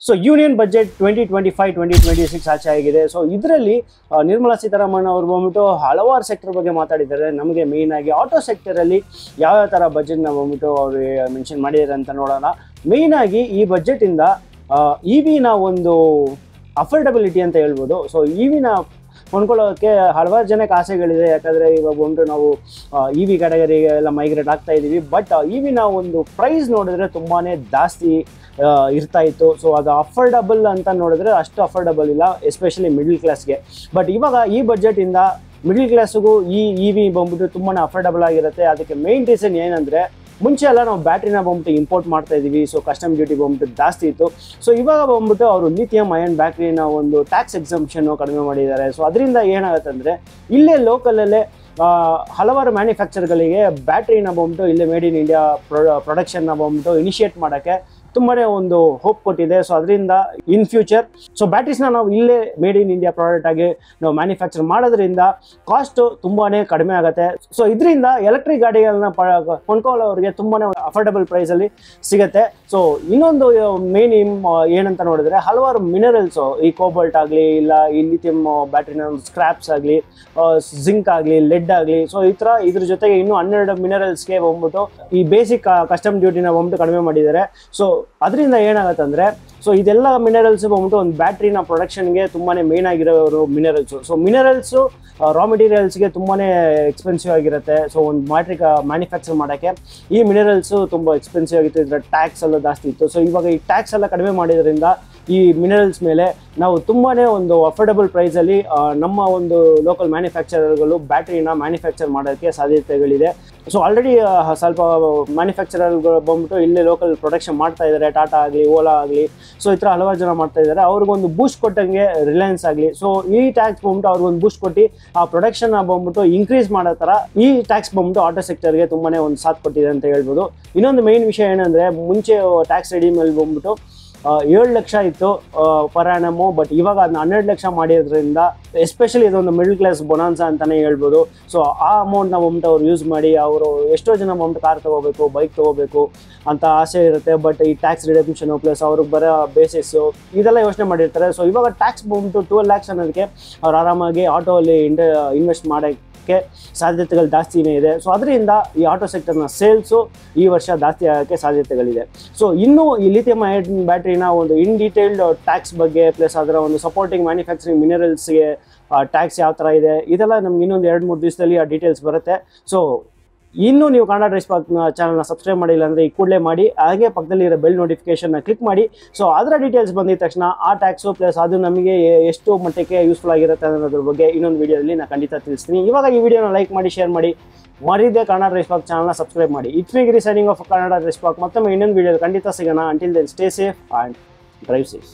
So union budget 2025-2026 ಆಚೆ ಆಗಿದೆ. So ಇದರಲ್ಲಿ ನಿರ್ಮಲಾ ಸೀತಾರಾಮನ್ ಅವರು ಬಂದ್ಬಿಟ್ಟು ಹಲವಾರು ಸೆಕ್ಟರ್ ಬಗ್ಗೆ ಮಾತಾಡಿದ್ದಾರೆ. ನಮಗೆ ಮೇಯ್ನ್ ಆಗಿ ಆಟೋ ಸೆಕ್ಟರಲ್ಲಿ ಯಾವ್ಯಾವ ಥರ ಬಜೆಟ್ನ ಬಂದ್ಬಿಟ್ಟು ಅವರು ಮೆನ್ಷನ್ ಮಾಡಿದ್ದಾರೆ ಅಂತ ನೋಡೋಣ. ಮೇಯ್ನ್ ಆಗಿ ಈ ಬಜೆಟಿಂದ EVನ ಒಂದು ಅಫೋರ್ಡಬಿಲಿಟಿ ಅಂತ ಹೇಳ್ಬೋದು. ಸೊ EVನ ಕೊಂಡ್ಕೊಳ್ಳೋಕ್ಕೆ ಹಲವಾರು ಜನಕ್ಕೆ ಆಸೆಗಳಿದೆ. ಯಾಕಂದರೆ ಇವಾಗ ಬಂದು ನಾವು EV ಕ್ಯಾಟಗರಿಗೆ ಎಲ್ಲ ಮೈಗ್ರೇಟ್ ಆಗ್ತಾ ಇದ್ದೀವಿ. ಬಟ್ EVನ ಒಂದು ಪ್ರೈಸ್ ನೋಡಿದ್ರೆ ತುಂಬಾ ಜಾಸ್ತಿ ಇರ್ತಾ ಇತ್ತು. ಸೊ ಅದು ಅಫೋರ್ಡಬಲ್ ಅಂತ ನೋಡಿದ್ರೆ ಅಷ್ಟು ಅಫೋರ್ಡಬಲ್ ಇಲ್ಲ, ಎಸ್ಪೆಷಲಿ ಮಿಡಲ್ ಕ್ಲಾಸ್ಗೆ. ಬಟ್ ಇವಾಗ ಈ ಬಜೆಟಿಂದ ಮಿಡಲ್ ಕ್ಲಾಸ್ಗೂ ಈ EV ಬಂದ್ಬಿಟ್ಟು ತುಂಬಾ ಅಫೋರ್ಡಬಲ್ ಆಗಿರುತ್ತೆ. ಅದಕ್ಕೆ ಮೇಯ್ನ್ ರೀಸನ್ ಏನಂದರೆ, ಮುಂಚೆ ಎಲ್ಲ ನಾವು ಬ್ಯಾಟ್ರಿನ ಬಂದ್ಬಿಟ್ಟು ಇಂಪೋರ್ಟ್ ಮಾಡ್ತಾ ಇದ್ದೀವಿ. ಸೊ ಕಸ್ಟಮ್ ಡ್ಯೂಟಿ ಬಂದ್ಬಿಟ್ಟು ಜಾಸ್ತಿ ಇತ್ತು. ಸೊ ಇವಾಗ ಬಂದ್ಬಿಟ್ಟು ಅವರು ಲಿಥಿಯಂ ಅಯನ್ ಬ್ಯಾಟ್ರಿನ ಒಂದು ಟ್ಯಾಕ್ಸ್ ಎಕ್ಸಂಪ್ಷನ್ನು ಕಡಿಮೆ ಮಾಡಿದ್ದಾರೆ. ಸೊ ಅದರಿಂದ ಏನಾಗುತ್ತೆ ಅಂದರೆ, ಇಲ್ಲೇ ಲೋಕಲಲ್ಲೇ ಹಲವಾರು ಮ್ಯಾನುಫ್ಯಾಕ್ಚರ್ಗಳಿಗೆ ಬ್ಯಾಟ್ರಿನ ಬಂದ್ಬಿಟ್ಟು ಇಲ್ಲೇ ಮೇಡ್ ಇನ್ ಇಂಡಿಯಾ ಪ್ರೊಡಕ್ಷನ್ನ ಬಂದ್ಬಿಟ್ಟು ಇನಿಷಿಯೇಟ್ ಮಾಡೋಕ್ಕೆ ತುಂಬಾ ಒಂದು ಹೋಪ್ ಕೊಟ್ಟಿದೆ. ಸೊ ಅದರಿಂದ ಇನ್ ಫ್ಯೂಚರ್ ಸೊ ಬ್ಯಾಟ್ರೀಸ್ನ ನಾವು ಇಲ್ಲೇ ಮೇಡ್ ಇನ್ ಇಂಡಿಯಾ ಪ್ರಾಡಕ್ಟ್ ಆಗಿ ನಾವು ಮ್ಯಾನುಫ್ಯಾಕ್ಚರ್ ಮಾಡೋದ್ರಿಂದ ಕಾಸ್ಟ್ ತುಂಬಾ ಕಡಿಮೆ ಆಗುತ್ತೆ. ಸೊ ಇದರಿಂದ ಎಲೆಕ್ಟ್ರಿಕ್ ಗಾಡಿಗಳನ್ನ ಕೊಂಡ್ಕೊಳ್ಳೋರಿಗೆ ತುಂಬಾ ಅಫೋರ್ಡಬಲ್ ಪ್ರೈಸಲ್ಲಿ ಸಿಗುತ್ತೆ. ಸೊ ಇನ್ನೊಂದು ಮೇನ್ ಏನಂತ ನೋಡಿದ್ರೆ, ಹಲವಾರು ಮಿನರಲ್ಸು, ಈ ಕೋಬಾಲ್ಟ್ ಆಗಲಿ, ಇಲ್ಲ ಈ ಲಿಥಿಯಂ ಬ್ಯಾಟ್ರಿನ ಸ್ಕ್ರಾಪ್ಸ್ ಆಗಲಿ, ಜಿಂಕ್ ಆಗಲಿ, ಲೆಡ್ ಆಗಲಿ, ಸೊ ಈ ಥರ ಇದ್ರ ಜೊತೆಗೆ ಇನ್ನೂ 12 ಮಿನರಲ್ಸ್ಗೆ ಬಂದ್ಬಿಟ್ಟು ಈ ಬೇಸಿಕ್ ಕಸ್ಟಮ್ ಡ್ಯೂಟಿನ ಬಂದ್ಬಿಟ್ಟು ಕಡಿಮೆ ಮಾಡಿದ್ದಾರೆ. ಸೊ ಅದರಿಂದ ಏನಾಗುತ್ತೆ ಅಂದರೆ, ಸೊ ಇದೆಲ್ಲ ಮಿನರಲ್ಸ್ ಬಂದ್ಬಿಟ್ಟು ಒಂದು ಬ್ಯಾಟ್ರಿನ ಪ್ರೊಡಕ್ಷನ್ಗೆ ತುಂಬಾ ಮೇನ್ ಆಗಿರೋ ಮಿನರಲ್ಸು. ಸೊ ಮಿನರಲ್ಸು ರಾ ಮೆಟೀರಿಯಲ್ಸ್ಗೆ ತುಂಬಾ ಎಕ್ಸ್ಪೆನ್ಸಿವ್ ಆಗಿರುತ್ತೆ. ಸೊ ಒಂದು ಬ್ಯಾಟ್ರಿ ಮ್ಯಾನುಫ್ಯಾಕ್ಚರ್ ಮಾಡೋಕ್ಕೆ ಈ ಮಿನರಲ್ಸು ತುಂಬ ಎಕ್ಸ್ಪೆನ್ಸಿವ್ ಆಗಿತ್ತು. ಇದರ ಟ್ಯಾಕ್ಸ್ ಎಲ್ಲ ಜಾಸ್ತಿ ಇತ್ತು. ಸೊ ಇವಾಗ ಈ ಟ್ಯಾಕ್ಸ್ ಎಲ್ಲ ಕಡಿಮೆ ಮಾಡಿದ್ರಿಂದ ಈ ಮಿನರಲ್ಸ್ ಮೇಲೆ ನಾವು ತುಂಬಾ ಒಂದು ಅಫೋರ್ಡಬಲ್ ಪ್ರೈಸಲ್ಲಿ ನಮ್ಮ ಒಂದು ಲೋಕಲ್ ಮ್ಯಾನುಫ್ಯಾಕ್ಚರರ್ಗಳು ಬ್ಯಾಟ್ರಿನ ಮ್ಯಾನುಫ್ಯಾಕ್ಚರ್ ಮಾಡೋಕ್ಕೆ ಸಾಧ್ಯತೆಗಳಿದೆ. ಸೊ ಆಲ್ರೆಡಿ ಸ್ವಲ್ಪ ಮ್ಯಾನುಫ್ಯಾಕ್ಚರರ್ಗಳು ಬಂದ್ಬಿಟ್ಟು ಇಲ್ಲೇ ಲೋಕಲ್ ಪ್ರೊಡಕ್ಷನ್ ಮಾಡ್ತಾ ಇದ್ದಾರೆ. ಟಾಟಾ ಆಗಲಿ, ಓಲಾ ಆಗಲಿ, ಸೊ ಈ ಥರ ಹಲವಾರು ಜನ ಮಾಡ್ತಾ ಇದ್ದಾರೆ. ಅವ್ರಿಗೊಂದು ಬೂಸ್ಟ್ ಕೊಟ್ಟಂಗೆ ರಿಲಯನ್ಸ್ ಆಗಲಿ, ಸೊ ಈ ಟ್ಯಾಕ್ಸ್ ಬಂದ್ಬಿಟ್ಟು ಅವ್ರಿಗೊಂದು ಬೂಸ್ಟ್ ಕೊಟ್ಟು ಆ ಪ್ರೊಡಕ್ಷನ್ ಬಂದ್ಬಿಟ್ಟು ಇನ್ಕ್ರೀಸ್ ಮಾಡೋ ಥರ ಈ ಟ್ಯಾಕ್ಸ್ ಬಂದ್ಬಿಟ್ಟು ಆಟೋ ಸೆಕ್ಟರ್ಗೆ ತುಂಬಾ ಒಂದು ಸಾಥ್ ಕೊಟ್ಟಿದೆ ಅಂತ ಹೇಳ್ಬೋದು. ಇನ್ನೊಂದು ಮೇನ್ ವಿಷಯ ಏನಂದರೆ, ಮುಂಚೆ ಟ್ಯಾಕ್ಸ್ ರೆಡಿ ಮೇಲೆ ಬಂದ್ಬಿಟ್ಟು 7 ಲಕ್ಷ ಇತ್ತು ಪರ್ ಆ್ಯನಮು. ಬಟ್ ಇವಾಗ ಅದನ್ನ 12 ಲಕ್ಷ ಮಾಡಿರೋದ್ರಿಂದ ಎಸ್ಪೆಷಲಿ ಇದೊಂದು ಮಿಡಲ್ ಕ್ಲಾಸ್ ಬೊನಾನ್ಸಾ ಅಂತಲೇ ಹೇಳ್ಬೋದು. ಸೊ ಆ ಅಮೌಂಟ್ನ ಬಂದ್ಬಿಟ್ಟು ಅವ್ರು ಯೂಸ್ ಮಾಡಿ, ಅವರು ಎಷ್ಟೋ ಜನ ಬಂದ್ಬಿಟ್ಟು ಕಾರ್ ತೊಗೋಬೇಕು, ಬೈಕ್ ತೊಗೋಬೇಕು ಅಂತ ಆಸೆ ಇರುತ್ತೆ. ಬಟ್ ಈ ಟ್ಯಾಕ್ಸ್ ರಿಡಕ್ಷನು ಪ್ಲಸ್ ಅವ್ರಿಗೆ ಬರೋ ಬೇಸಿಸ್ಸು ಇದೆಲ್ಲ ಯೋಚನೆ ಮಾಡಿರ್ತಾರೆ. ಸೊ ಇವಾಗ ಟ್ಯಾಕ್ಸ್ ಬಂದ್ಬಿಟ್ಟು 12 ಲ್ಯಾಕ್ಸ್ ಅನ್ನೋದಕ್ಕೆ ಅವ್ರು ಆರಾಮಾಗಿ ಆಟೋಲ್ಲಿ ಇನ್ವೆಸ್ಟ್ ಮಾಡೋಕ್ಕೆ ಸಾಧ್ಯತೆಗಳು ಜಾಸ್ತಿನೇ ಇದೆ. ಸೊ ಅದರಿಂದ ಈ ಆಟೋ ಸೆಕ್ಟರ್ನ ಸೇಲ್ಸು ಈ ವರ್ಷ ಜಾಸ್ತಿ ಆಗೋಕ್ಕೆ ಸಾಧ್ಯತೆಗಳಿದೆ. ಸೊ ಇನ್ನೂ ಈ ಲಿಥಿಯಂ ಅಯನ್ ಬ್ಯಾಟ್ರಿನ ಒಂದು ಇನ್ ಡೀಟೇಲ್ಡ್ ಟ್ಯಾಕ್ಸ್ ಬಗ್ಗೆ ಪ್ಲಸ್ ಅದರ ಒಂದು ಸಪೋರ್ಟಿಂಗ್ ಮ್ಯಾನುಫ್ಯಾಕ್ಚರಿಂಗ್ ಮಿನರಲ್ಸ್ಗೆ ಟ್ಯಾಕ್ಸ್ ಯಾವ ಥರ ಇದೆ, ಇದೆಲ್ಲ ನಮ್ಗೆ ಇನ್ನೊಂದು 2-3 ದಿವಸದಲ್ಲಿ ಆ ಡೀಟೇಲ್ಸ್ ಬರುತ್ತೆ. ಸೊ ಇನ್ನೂ ನೀವು ಕನ್ನಡ ಡ್ರೈವ್ ಸ್ಪಾರ್ಕ್ ಚಾನಲ್ನ ಸಬ್ಸ್ಕ್ರೈಬ್ ಮಾಡಿಲ್ಲ ಅಂದರೆ ಈ ಕೂಡಲೇ ಮಾಡಿ, ಹಾಗೆ ಪಕ್ಕದಲ್ಲಿರೋ ಬೆಲ್ ನೋಟಿಫಿಕೇಷನ್ನ ಕ್ಲಿಕ್ ಮಾಡಿ. ಸೊ ಅದರ ಡೀಟೇಲ್ಸ್ ಬಂದಿದ ತಕ್ಷಣ ಆ ಟ್ಯಾಕ್ಸು ಪ್ಲಸ್ ಅದು ನಮಗೆ ಎಷ್ಟು ಮಟ್ಟಕ್ಕೆ ಯೂಸ್ಫುಲ್ ಆಗಿರುತ್ತೆ ಅನ್ನೋದ್ರ ಬಗ್ಗೆ ಇನ್ನೊಂದು ವೀಡಿಯೋದಲ್ಲಿ ನಾನು ಖಂಡಿತ ತಿಳಿಸ್ತೀನಿ. ಇವಾಗ ಈ ವಿಡಿಯೋನ ಲೈಕ್ ಮಾಡಿ, ಶೇರ್ ಮಾಡಿ, ಮರಿದೆ ಕನ್ನಡ ಡ್ರೈವ್ ಸ್ಪಾರ್ಕ್ ಚಾನಲ್ನ ಸಬ್ಸ್ಕ್ರೈಬ್ ಮಾಡಿ. It's me Giri signing off Kannada drive spark. ಮತ್ತೊಮ್ಮೆ ಇನ್ನೊಂದು ವೀಡಿಯೋ ಖಂಡಿತ ಸಿಗೋಣ. Until then stay safe and drive safe.